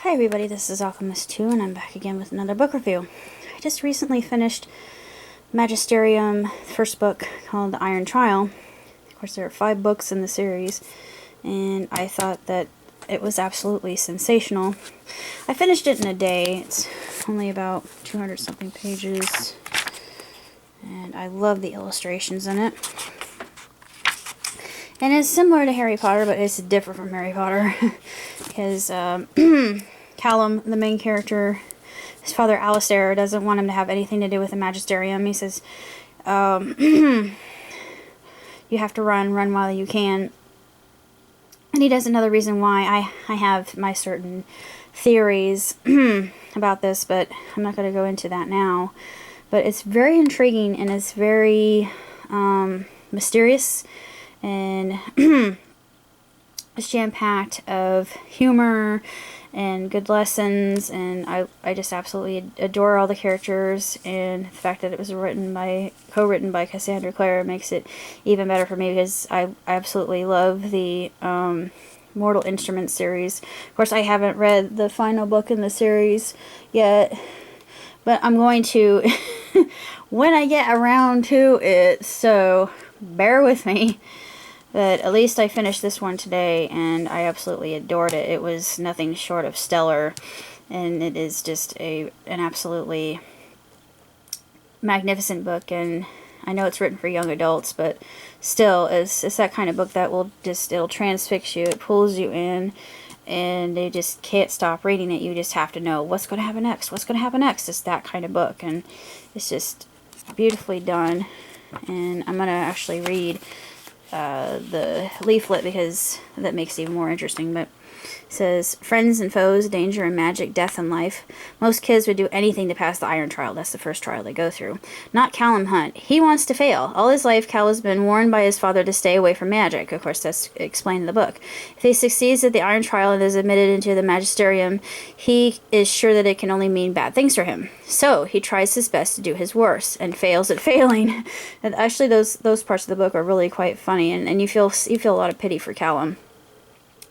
Hi everybody, this is Alchemist2 and I'm back again with another book review. I just recently finished Magesterium, the first book called The Iron Trial. Of course there are 5 books in the series and I thought that it was absolutely sensational. I finished it in a day. It's only about 200 something pages and I love the illustrations in it. And it's similar to Harry Potter, but it's different from Harry Potter. Because Callum, the main character, his father Alistair doesn't want him to have anything to do with the Magesterium. He says, you have to run while you can. And he does another reason why. I have my certain theories about this, but I'm not going to go into that now. But it's very intriguing and it's very mysterious. And it's jam-packed of humor and good lessons, and I just absolutely adore all the characters, and the fact that it was co-written by Cassandra Clare makes it even better for me, because I absolutely love the Mortal Instruments series. Of course, I haven't read the final book in the series yet, but I'm going to when I get around to it, so bear with me. But at least I finished this one today, and I absolutely adored it. It was nothing short of stellar, and it is just an absolutely magnificent book. And I know it's written for young adults, but still, it's that kind of book that it'll transfix you. It pulls you in, and you just can't stop reading it. You just have to know what's going to happen next. What's going to happen next? It's that kind of book, and it's just beautifully done. And I'm going to actually read the leaflet, because that makes it even more interesting. But it says, friends and foes, danger and magic, death and life. Most kids would do anything to pass the Iron Trial. That's the first trial they go through. Not Callum Hunt. He wants to fail. All his life, Cal has been warned by his father to stay away from magic. Of course, that's explained in the book. If he succeeds at the Iron Trial and is admitted into the Magisterium, he is sure that it can only mean bad things for him. So he tries his best to do his worst and fails at failing. And actually, those parts of the book are really quite funny, and you feel a lot of pity for Callum.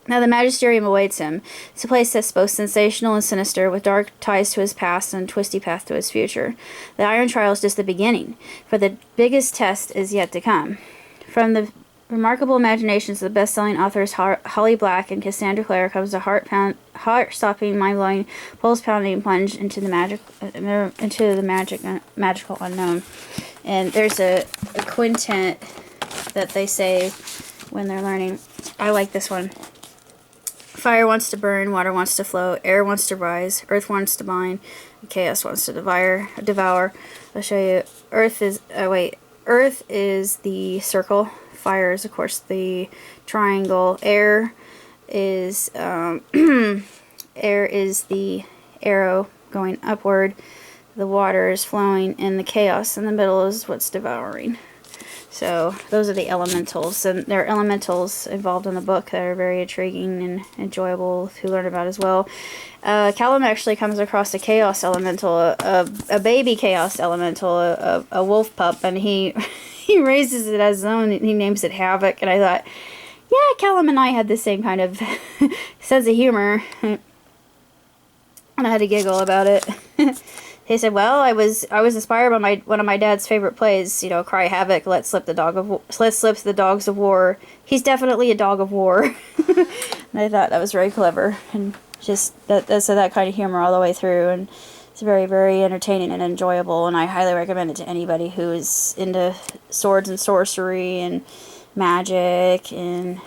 Now the Magisterium awaits him. It's a place that's both sensational and sinister, with dark ties to his past and a twisty path to his future. The Iron Trial is just the beginning, for the biggest test is yet to come. From the remarkable imaginations of the best-selling authors Holly Black and Cassandra Clare comes a heart-stopping, mind-blowing, pulse-pounding plunge into the magical unknown. And there's a quintet that they say when they're learning. I like this one. Fire wants to burn, water wants to flow, air wants to rise, earth wants to bind, chaos wants to devour. I'll show you. Earth is the circle. Fire is, of course, the triangle. Air is air is the arrow going upward. The water is flowing, and the chaos in the middle is what's devouring. So those are the elementals, and there are elementals involved in the book that are very intriguing and enjoyable to learn about as well. Callum actually comes across a chaos elemental, a baby chaos elemental, a wolf pup, and he raises it as his own, and he names it Havoc. And I thought, yeah, Callum and I had the same kind of sense of humor, and I had to giggle about it. He said, well, I was inspired by one of my dad's favorite plays, you know, Cry Havoc, Let Slip the Dogs of War. He's definitely a dog of war. And I thought that was very clever, and just that's that kind of humor all the way through, and it's very, very entertaining and enjoyable, and I highly recommend it to anybody who is into swords and sorcery and magic, and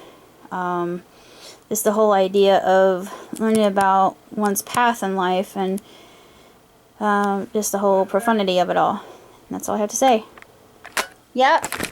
just the whole idea of learning about one's path in life, and just the whole profundity of it all. And that's all I have to say. Yep.